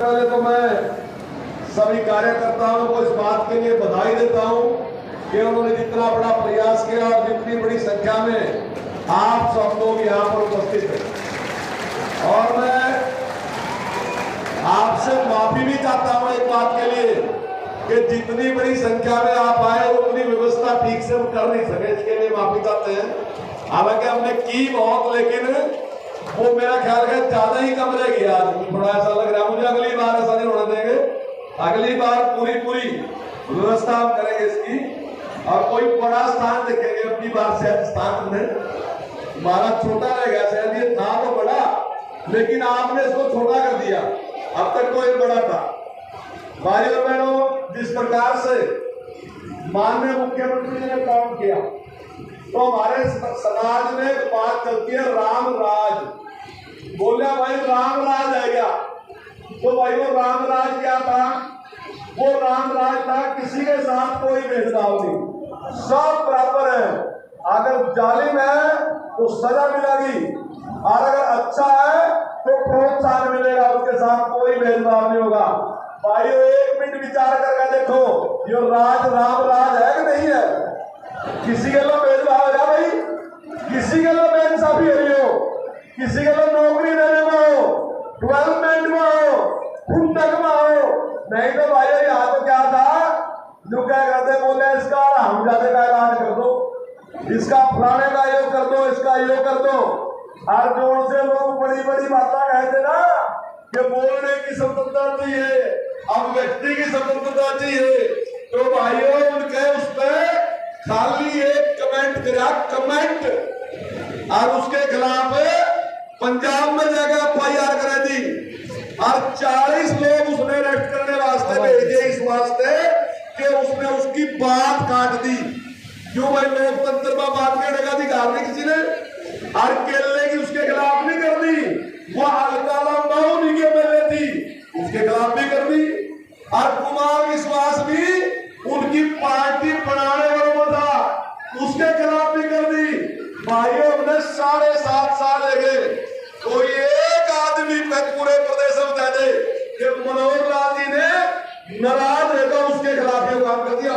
पहले तो मैं सभी कार्यकर्ताओं को इस बात के लिए बधाई देता हूं कि उन्होंने जितना बड़ा प्रयास किया और जितनी बड़ी संख्या में आप सब लोग यहां पर उपस्थित हैं। और मैं आपसे माफी भी चाहता हूं एक बात के लिए कि जितनी बड़ी संख्या में आप आए उतनी व्यवस्था ठीक से कर नहीं सके, इसके लिए माफी चाहते हैं। हालांकि हमने की बहुत, लेकिन वो मेरा ख्याल है ज्यादा ही कम रहेगी। आज थोड़ा ऐसा लग रहा है मुझे, अगली बार ऐसा नहीं होने देंगे। अगली बार पूरी व्यवस्था हम करेंगे इसकी, और कोई बड़ा स्थान देखेंगे। अपनी बार शहर स्थान में हमारा छोटा रह गया, शहर ये था तो बड़ा, लेकिन आपने इसको छोटा कर दिया। अब तक तो ये बड़ा था। भाई और बहनों, जिस प्रकार से माननीय मुख्यमंत्री ने काम किया, तो हमारे समाज में एक बात चलती है राम राज। बोले भाई राम राज है क्या? तो भाई वो राम राज क्या था? वो राम राज था किसी के साथ कोई भेदभाव नहीं, सब बराबर है। अगर जालिम है तो सजा मिलेगी, और अगर अच्छा है तो प्रोत्साहन मिलेगा, उसके साथ कोई भेदभाव नहीं होगा। भाइयों, एक मिनट विचार करके देखो, ये राज राम राज है कि नहीं है? किसी के लोग भेदभाव है भाई, किसी के लोग बेइंसाफी हो रही हो, किसी के लोग नौकरी देने में हो, डेवलपमेंट में हो, खुद तक में हो। नहीं तो भाई यहाँ तो क्या था, जो क्या करते बोले इसका हमजादे का इलाज कर दो, इसका फलाने का योग कर दो, इसका योग कर दो। हर जोर से लोग बड़ी बड़ी बातें कहते ना कि बोलने की स्वतंत्रता चाहिए, अब व्यक्ति की स्वतंत्रता चाहिए। तो भाइयों, उनके उस पर खाली एक कमेंट करा, कमेंट, और उसके खिलाफ पंजाब में जाकर FIR करा दी, और 40 लोग उसने अरेस्ट करने वास्ते भेजे, इस वास्ते कि उसने उसकी बात काट दी। क्यों भाई? लोकतंत्र में बात करने का अधिकार नहीं किसी ने, और केले की उसके खिलाफ नहीं कर दी। वो अलकालम के मिले थी, उसके खिलाफ भी कर दी। और कुमार विश्वास भी उनकी पार्टी बनाने वालों था, उसके खिलाफ भी कर दी। भाइयों, हमने 7.5 साल लगे, कोई एक आदमी पूरे प्रदेश में कह दे कि मनोहर लाल जी ने नाराज रहकर उसके खिलाफ ये काम कर दिया।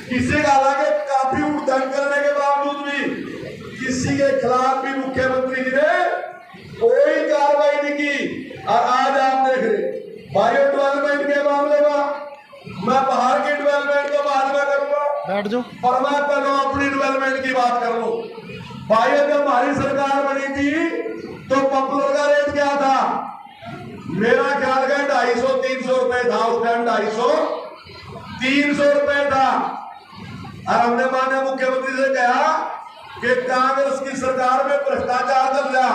किसी का हालांकि काफी उद्यम करने के बावजूद भी किसी के खिलाफ भी मुख्यमंत्री जी ने कोई कार्रवाई नहीं की। और आज आप देख रहे भाइयों, डेवलपमेंट के मामले में मैं बाहर की डेवलपमेंट को बाद में करूंगा, बैठ जाओ, और मैं पहले अपनी डेवलपमेंट की बात कर लूं। भाइयों, जब हमारी सरकार बनी थी तो पॉपुलर का रेट क्या था? मेरा ख्याल है 250-300 रुपए था उस टाइम, 250-300 रुपए था। और हमने माननीय मुख्यमंत्री से कहा कि कांग्रेस की सरकार में भ्रष्टाचार चल रहा,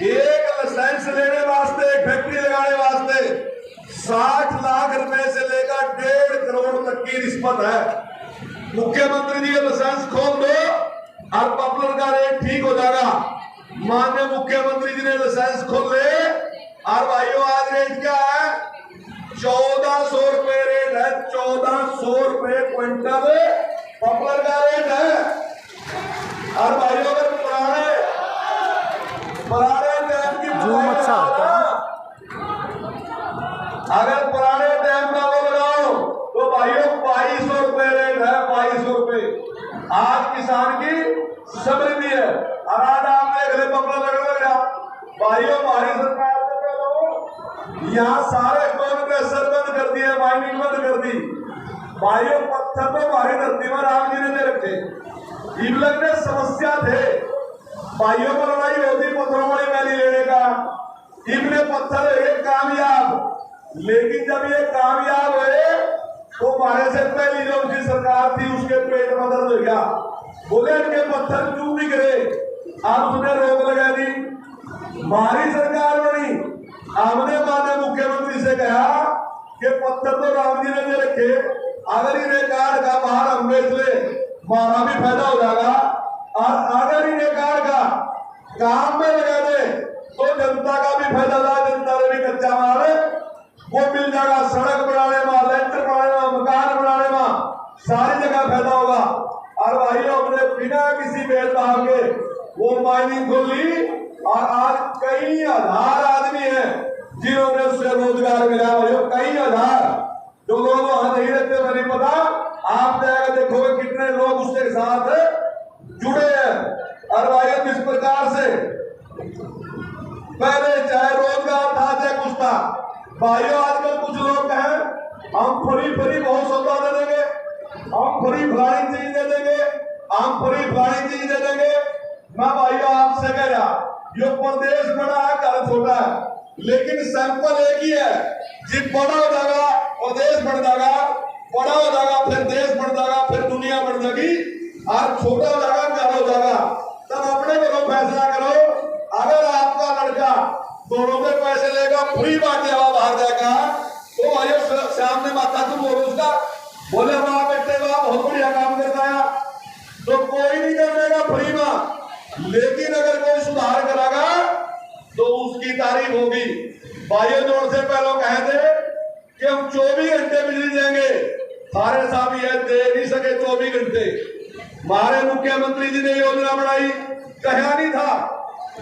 एक लाइसेंस लेने वास्ते, एक फैक्ट्री लगाने वास्ते 60 लाख रुपए से लेकर 1.5 करोड़ तक की रिश्वत है। मुख्यमंत्री जी लाइसेंस खोल दो और पॉपुलर का रेट ठीक हो जाएगा। माननीय मुख्यमंत्री जी ने लाइसेंस खोले, और भाइयों आज रेट क्या है? 1400 रुपए रेट है, 1400 रुपए क्विंटल पॉपुलर का रेट है। और भाइयों, अगर पुराने टाइम की अगर पुराने टाइम का वो लगाओ तो भाइयों 2200 रुपए रेट है, 2200 रुपए। आज किसान की समृद्धि है, और आज आप देख रहे पकड़ा लग रहा। भाइयों, हमारी सरकार ने यहाँ सारे कॉन्ट्रैक्टर बंद कर दिए, माइनिंग बंद कर दी। भाइयों, पत्थर तो हमारी धरती में राम जी ने दे रखे, इन लोग ने समस्या थे। भाइयों को लड़ाई होती पत्थरों वाली मैली लेने का, इनने पत्थर एक कामयाब, लेकिन जब ये कामयाब हुए तो हमारे से पहली जो उनकी सरकार थी उसके पेट में दर्द हो गया। बोले इनके पत्थर क्यों नहीं गिरे, आप उसने रोक लगा दी। हमारी सरकार बनी, हमने माननीय मुख्यमंत्री से कहा कि पत्थर तो राम जी ने दे रखे, अगर इन्हें कार्ड का बाहर हम बेच ले, हमारा भी फायदा हो जाएगा, और अगर इन्हें कार्ड का काम में लगा दे तो जनता का भी फायदा होगा। जनता ने भी कच्चा माल वो मिल जाएगा, सड़क बनाने में, लेंटर बनाने में, मकान बनाने में, सारी जगह फायदा होगा। और भाइयों, हमने बिना किसी भेदभाव के वो माइनिंग खोल ली, और आज कई हजार आदमी हैं जिन्होंने उससे रोजगार मिला भाइयों कई हजार। जो लोग वहां नहीं रहते मुझे नहीं पता, आप जाएगा देखोगे कितने लोग उसके साथ जुड़े हैं। और भाइयों किस प्रकार से पहले चाहे रोजगार था चाहे कुछ था, भाइयों आजकल कुछ लोग हैं हम फ्री बहुत सौदा दे देंगे, हम फ्री फलानी चीज दे देंगे, हम फ्री फलानी चीज दे देंगे। मैं भाइयों आपसे कह रहा, ये प्रदेश बड़ा है घर छोटा है, लेकिन सैंपल एक ही है। जी बड़ा हो जाएगा प्रदेश बढ़ जाएगा, बड़ा हो जाएगा फिर देश बढ़ जाएगा, फिर दुनिया बढ़ जाएगी, और छोटा हो जाएगा घर हो जाएगा। तब अपने को फैसला करो। अगर आपका लड़का दोनों में पैसे लेगा फ्री बांटेगा बाहर जाएगा, तो भाइयों सामने माथा तुम बोलो उसका, बोले वाह बेटे वाह बहुत बढ़िया काम करता है, तो कोई नहीं कर देगा फ्री में। लेकिन अगर कोई सुधार करागा तो उसकी तारीफ होगी। भाइयों जोर से पहले कहे थे कि हम 24 घंटे बिजली देंगे, सारे साहब ये दे नहीं सके 24 घंटे। हमारे मुख्यमंत्री जी ने योजना बनाई, कहा नहीं था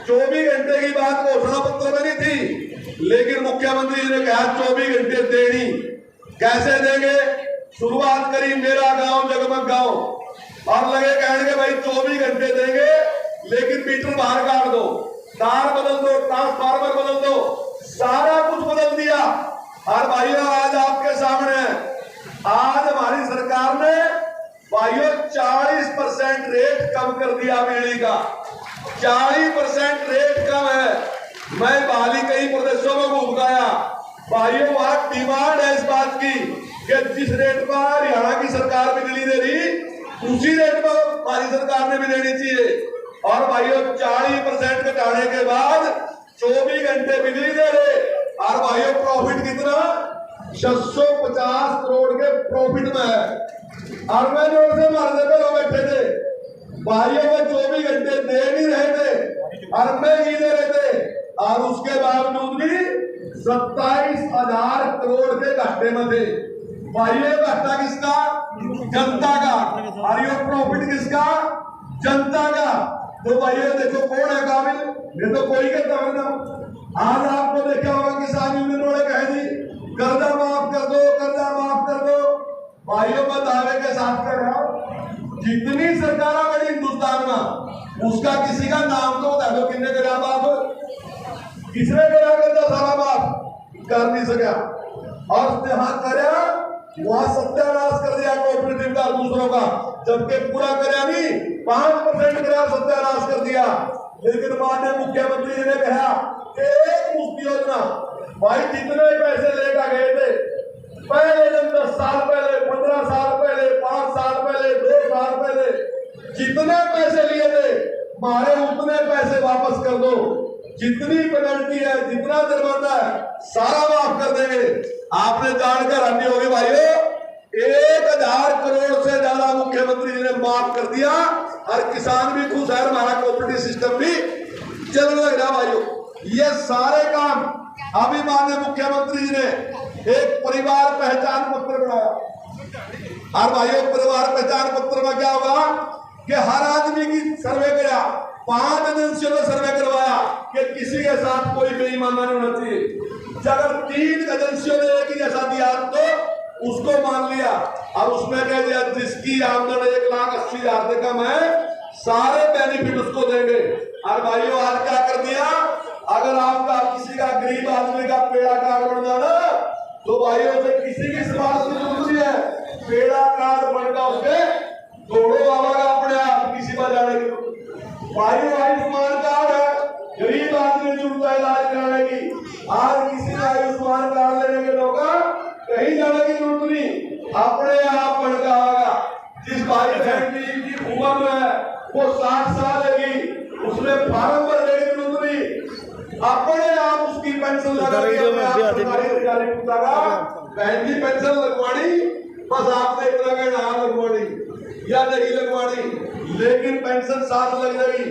24 घंटे की बात घोषणा पत्र में नहीं थी, लेकिन मुख्यमंत्री जी ने कहा 24 घंटे देनी। कैसे देंगे? शुरुआत करी मेरा गांव जगमग गांव, और लगे कहने भाई 24 घंटे देंगे, लेकिन मीटर बाहर काट दो, तार बदल दो, ट्रांसफार्मर बदल दो, सारा कुछ बदल दिया। और भाइयों आज आपके सामने आज हमारी सरकार ने भाइयों 40% रेट कम कर दिया बिजली का, 40% रेट कम है। मैं बाली कई प्रदेशों में घूम गया भाइयों, वहां डिमांड है इस बात की कि जिस रेट पर हरियाणा की सरकार बिजली दे रही उसी रेट पर हमारी सरकार ने भी देनी चाहिए। और भाइयों 40% घटाने के बाद 24 घंटे बिजली दे रहे, और भाइयों प्रॉफिट कितना 650 करोड़ के प्रॉफिट में है। और मैं जोर से मारने पे लोग बैठे थे भाइयों में 24 घंटे दे नहीं रहे थे, और में ही दे रहे थे, और उसके बावजूद भी 27,000 करोड़ के घाटे में थे। भाइयों घाटा किसका? जनता का। और ये प्रॉफिट किसका? जनता का। तो भाइयों देखो कौन है काबिल? ये तो कोई कहता है ना। आज आपको देखा होगा किसान यूनियन वाले कहे जी कर्जा माफ कर दो, कर्जा माफ कर दो। भाइयों मैं दावे के साथ कह रहा हूं, जितनी सरकार बड़ी हिंदुस्तान में उसका किसी का नाम तो बता दो, किन्ने करा माफ, किसने करा कर्जा सारा माफ कर नहीं सका। और जहां करा वहां सत्यानाश कर दिया कोऑपरेटिव का दूसरों का, जबकि पूरा करा नहीं 5% करा सत्यानाश कर दिया। लेकिन माननीय मुख्यमंत्री जी ने कहा कि एक मुफ्त योजना, भाई जितने पैसे लेकर गए थे पहले दिन 10 साल पहले, 15 साल पहले, 5 साल पहले, 2 साल पहले जितने पैसे लिए थे हमारे उतने पैसे वापस कर दो, जितनी पेनल्टी है जितना जुर्माना है सारा माफ कर देंगे। आपने जानकर हड्डी होगी भाइयों 1000 करोड़ से ज्यादा मुख्यमंत्री जी ने माफ कर दिया, और किसान भी खुश है, हमारा कोऑपरेटिव सिस्टम भी चलने लग रहा भाइयों। ये सारे काम अभी माननीय मुख्यमंत्री जी ने एक परिवार पहचान पत्र बनाया, और भाइयों परिवार पहचान पत्र में क्या होगा कि हर आदमी की सर्वे किया, 5 एजेंसियों ने सर्वे करवाया कि किसी के साथ कोई बेईमानी नहीं होना चाहिए। अगर 3 एजेंसियों ने एक ही जैसा दिया तो उसको मान लिया, और उसमें कह दिया जिसकी आमदन 1,80,000 से कम है सारे बेनिफिट उसको देंगे। और भाइयों आज क्या कर दिया, अगर आपका किसी का गरीब आदमी का पेड़ा कार्ड बन जाना तो भाइयों से किसी की सवाल की जरूरत नहीं है, पेड़ा कार्ड बनता उसके दौड़ो आवागा अपने आप किसी पर जाने की। भाइयों आयुष्मान कार्ड है, गरीब आदमी जुड़ता है इलाज कराने की, आज किसी ने आयुष्मान कार्ड लेने के लोग कहीं जाने की जरूरत नहीं, अपने आप बनता आएगा। जिस भाई बहन की उम्र है वो 60 साल लगी, उसमें फार्म भरने की जरूरत नहीं, अपने आप उसकी पेंशन लगानी, बहन की पेंशन लगवानी, बस आपने इतना कहना लगवानी या नहीं लगवानी, लेकिन पेंशन साथ लग जाएगी।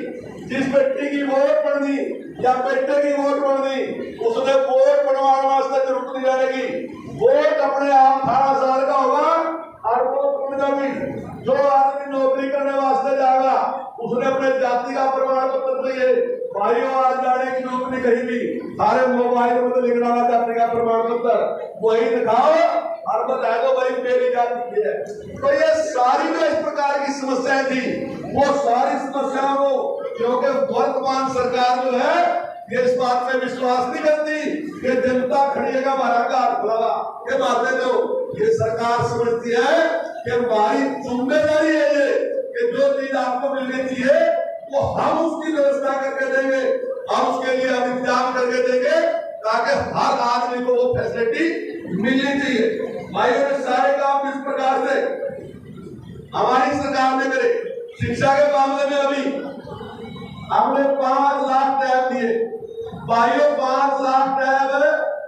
जिस बेटी की वोट पड़नी या बेटे की वोट पड़नी उसने वोट बनवाने वास्ते जरूरत नहीं जाएगी, वोट अपने आप 18 साल का होगा और वोट पड़ जाएगी। जो आदमी नौकरी करने वास्ते जाएगा उसने अपने जाति का प्रमाण पत्र चाहिए, भाइयों आज जाने की जरूरत नहीं कहीं भी, सारे मोबाइल में तो लिख डाला जाति का प्रमाण पत्र वही दिखाओ और बता दो भाई मेरी जाति है। तो ये सारी जो इस प्रकार की समस्याएं थी वो सारी समस्याओं को, क्योंकि वर्तमान सरकार जो है ये इस बात में विश्वास नहीं करती कि जनता खड़ी है हमारा घर खुला के बातें जो ये सरकार समझती है कि हमारी जिम्मेदारी है ये कि जो चीज आपको मिलनी चाहिए वो हम उसकी व्यवस्था करके देंगे, हम उसके लिए हम इंतजाम करके देंगे ताकि हर आदमी को वो फैसिलिटी मिलनी चाहिए। भाइयों ने सारे काम इस प्रकार से हमारी सरकार ने करे। शिक्षा के मामले में अभी हमने 5 लाख टैब दिए। भाइयों 5 लाख टैब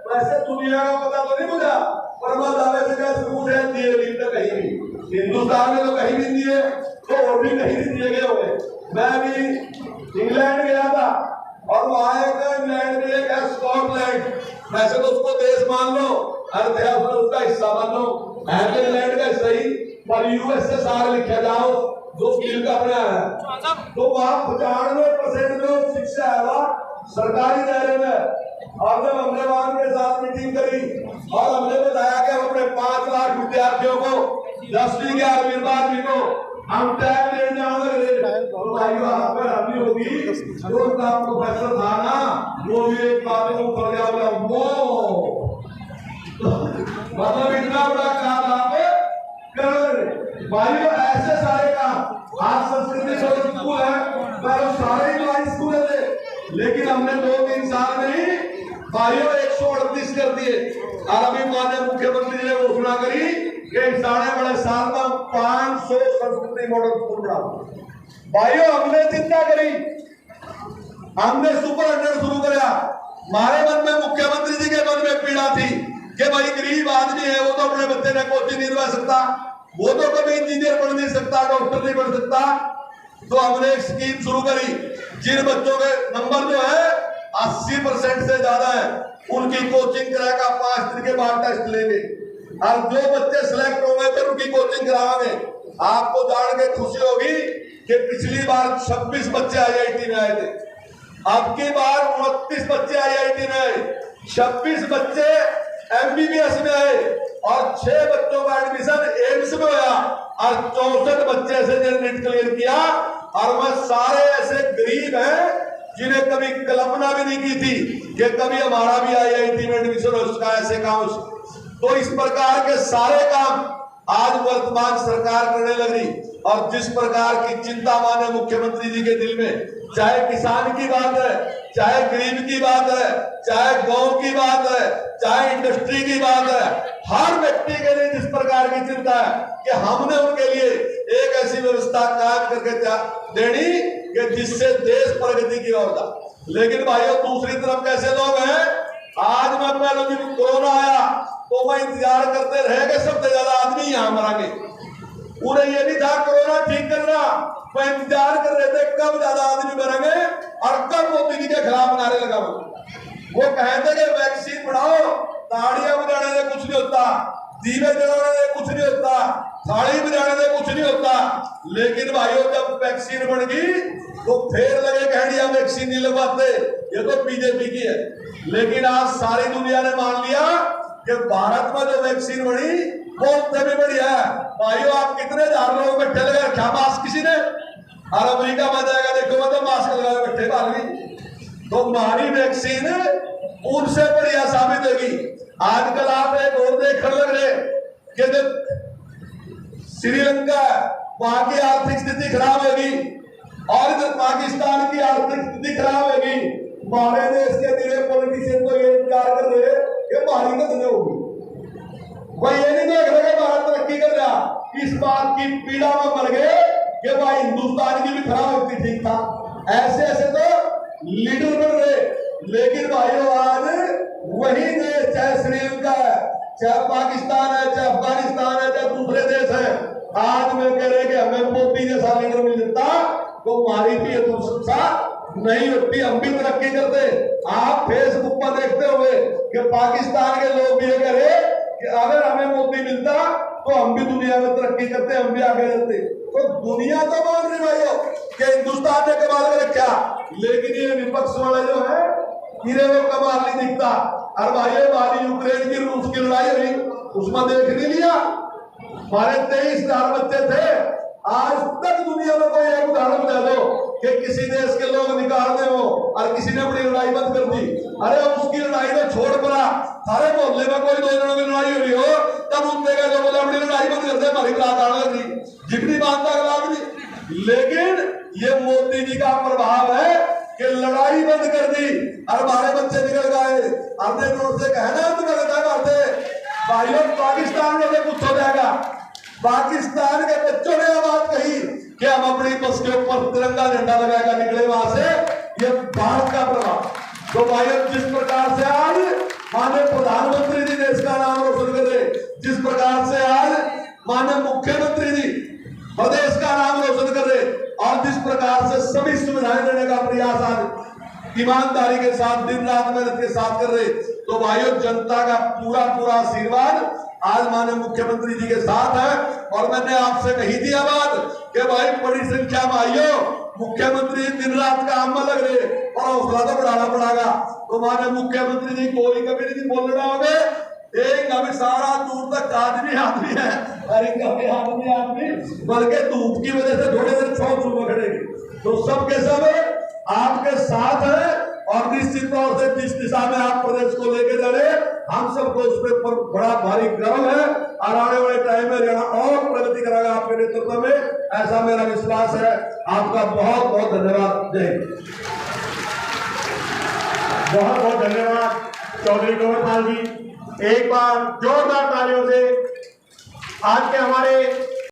वैसे दुनिया का पता तो नहीं मुझे, पर मैं दावे से क्या सबूत है दिए नहीं तो कहीं भी हिंदुस्तान में तो कहीं नहीं दिए, तो और भी कहीं नहीं दिए गए हुए। मैं भी इंग्लैंड गया था और वहां एक इंग्लैंड में एक है स्कॉटलैंड, वैसे तो उसको देश मान लो, उसका हिस्सा मान लो, है तो इंग्लैंड का हिस्सा ही, पर यूएसएसआर लिखा जाओ जो स्टील का बना है, तो वहां 95% जो शिक्षा है वह सरकारी दायरे में। और जब हमने वहां के साथ मीटिंग करी और हमने बताया कि हम अपने 5 लाख विद्यार्थियों को 10वीं 11वीं 12वीं को हम टैब लेने जाएंगे, तो भाई वहां पर अभी होगी जो उनका प्रोफेसर था ना वो भी एक बात को पड़ गया, बोला वो मतलब इतना बड़ा काम आप कर रहे भाई। ऐसे सारे काम आज संस्कृति स्कूल है, पर सारे ही हाई स्कूल थे, लेकिन हमने 2-3 साल में ही भाइयों 138 कर दिए। और अभी माननीय मुख्यमंत्री जी ने घोषणा करी कि 3.5 साल में 500 संस्कृति मॉडल स्कूल बना। भाइयों हमने चिंता करी, हमने सुपर 100 शुरू कराया। हमारे मन में मुख्यमंत्री जी के मन में पीड़ा थी कि भाई गरीब आदमी है, वो तो अपने बच्चे ने कोचिंग नहीं दिलवा सकता, वो तो कभी इंजीनियर बन नहीं सकता, डॉक्टर नहीं बन सकता। तो हमने एक स्कीम शुरू करी, जिन बच्चों के नंबर जो है 80% से ज्यादा है उनकी कोचिंग कराएगा, 5 दिन के बाद टेस्ट लेंगे और जो बच्चे सिलेक्ट होंगे फिर उनकी कोचिंग कराएंगे। आपको जान के खुशी होगी कि पिछली बार 26 बच्चे आईआईटी में आए थे, अब की बार 29 बच्चे आईआईटी में आए, 26 बच्चे एमबीबीएस में आए और 6 बच्चों का एडमिशन एम्स में हुआ और 64 बच्चे से नीट क्लियर किया। और वह सारे ऐसे गरीब हैं जिन्हें कभी कल्पना भी नहीं की थी कि कभी हमारा भी आईआईटी में एडमिशन हो उसका ऐसे काम। तो इस प्रकार के सारे काम आज वर्तमान सरकार करने लगी और जिस प्रकार की चिंता माने मुख्यमंत्री जी के दिल में, चाहे किसान की बात है, चाहे गरीब की बात है, चाहे गांव की बात है, चाहे इंडस्ट्री की बात है, हर व्यक्ति के लिए जिस प्रकार की चिंता है कि हमने उनके लिए एक ऐसी व्यवस्था कायम करके देनी कि जिससे देश प्रगति की ओर था। लेकिन भाइयों दूसरी तरफ कैसे लोग हैं, आज मैं पहले जब कोरोना आया तो मैं इंतजार करते रहे कि सबसे ज्यादा आदमी यहाँ मरेंगे, उन्हें ये नहीं था कोरोना ठीक करना, वो इंतजार कर रहे थे कब ज्यादा आदमी मरेंगे और कब मोदी जी के खिलाफ नारे लगाओगे। वो कहते कि वैक्सीन बढ़ाओ, ताड़ियां बजाने से कुछ नहीं होता, दीवे जलाने से कुछ नहीं होता, थाली बजाने से कुछ नहीं होता। लेकिन भाइयों जब वैक्सीन बन गई तो फिर लगे कहनी हम वैक्सीन नहीं लगवाते, ये तो बीजेपी की है। लेकिन आज सारी दुनिया ने मान लिया कि भारत में जो वैक्सीन बनी वो उससे भी बढ़िया है। भाइयों आप कितने हजार लोग बैठे लगा क्या मास्क किसी ने, और अमेरिका में जाएगा देखो मैं तो मास्क लगा बैठे बालवी। तो हमारी वैक्सीन उनसे बढ़िया साबित होगी। आजकल आप एक और देखने लग रहे कि जब श्रीलंका वहां की आर्थिक स्थिति खराब होगी और इधर पाकिस्तान की आर्थिक स्थिति खराब होगी, हमारे देश के दिले पॉलिटिशियन को ये इंतजार कर रहे कि हमारी कदम होगी। वह ये नहीं देख रहे भारत तरक्की कर रहा, इस बात की पीड़ा में मर गए कि भाई हिंदुस्तान की भी खराब होती ठीक था। ऐसे ऐसे तो लीडर बन रहे। लेकिन भाइयों आज वही देश, चाहे श्रीलंका है, चाहे पाकिस्तान है, चाहे अफगानिस्तान है, चाहे दूसरे देश है, आज में कह रहे कि हमें मोदी जैसा लीडर मिल जाता तो हमारी भी दुर्दशा नहीं होती, हम भी तरक्की करते। आप फेसबुक पर देखते हुए कि पाकिस्तान के लोग भी ये कह रहे कि अगर हमें मोदी मिलता तो हम भी दुनिया में तरक्की करते, हम भी आगे जाते। तो दुनिया तो मान रही भाइयों कि हिंदुस्तान ने कमाल कर रखा। लेकिन ये विपक्ष वाले जो है हीरे वो कमाल नहीं दिखता। और भाई वाली यूक्रेन की रूस की लड़ाई हुई, उसमें देख नहीं लिया, हमारे 23,000 बच्चे थे। आज तक दुनिया में कोई एक उदाहरण दे दो कि किसी देश के लोग निकाल दे हो और किसी ने अपनी लड़ाई बंद कर दी। अरे उसकी लड़ाई तो छोड़ पड़ा, सारे मोहल्ले में कोई 2 जनों की लड़ाई हुई हो तब उनके जो बोले अपनी लड़ाई बंद कर दे, हमारी बात आने लगी, जितनी बात तक नहीं। लेकिन ये मोदी जी का प्रभाव है कि लड़ाई बंद कर दी और हमारे बच्चे निकल गए। हमने जोर से कहना भाइयों, पाकिस्तान में से कुछ हो जाएगा। पाकिस्तान के बच्चों ने बात कही कि हम अपनी बस के ऊपर तिरंगा झंडा लगाएगा, निकले वहां से, ये भारत का प्रभाव। तो भाइयों, जिस प्रकार से आज माननीय प्रधानमंत्री जी देश का नाम रोशन कर रहे, जिस प्रकार से आज माननीय मुख्यमंत्री जी प्रदेश का नाम रोशन कर रहे और जिस प्रकार से सभी सुविधाएं देने का प्रयास आज ईमानदारी के साथ दिन रात मेहनत के साथ कर रहे, तो भाइयों जनता का पूरा पूरा आशीर्वाद आज माननीय मुख्यमंत्री जी के साथ है। और मैंने आपसे कही थी बात कि भाई बड़ी संख्या में आइयो, मुख्यमंत्री दिन रात काम में लग रहे और हौसला तो बढ़ाना पड़ेगा। तो माननीय मुख्यमंत्री जी कोई कभी नहीं बोल रहे होंगे, एक अभी सारा दूर तक आदमी है, अरे कभी आदमी बल्कि धूप की वजह से थोड़े देर छो सुबह खड़ेगी। तो सबके सब आपके साथ है और निश्चित तौर से जिस दिशा में आप प्रदेश को लेके जा रहे, हम सबको उस पर बड़ा भारी गर्व है और आने वाले टाइम में हरियाणा और प्रगति करेगा आपके नेतृत्व में, ऐसा मेरा विश्वास है। आपका बहुत बहुत धन्यवाद। जय हिंद। बहुत बहुत धन्यवाद चौधरी कंवरपाल जी। एक बार जोरदार तालियों से आज के हमारे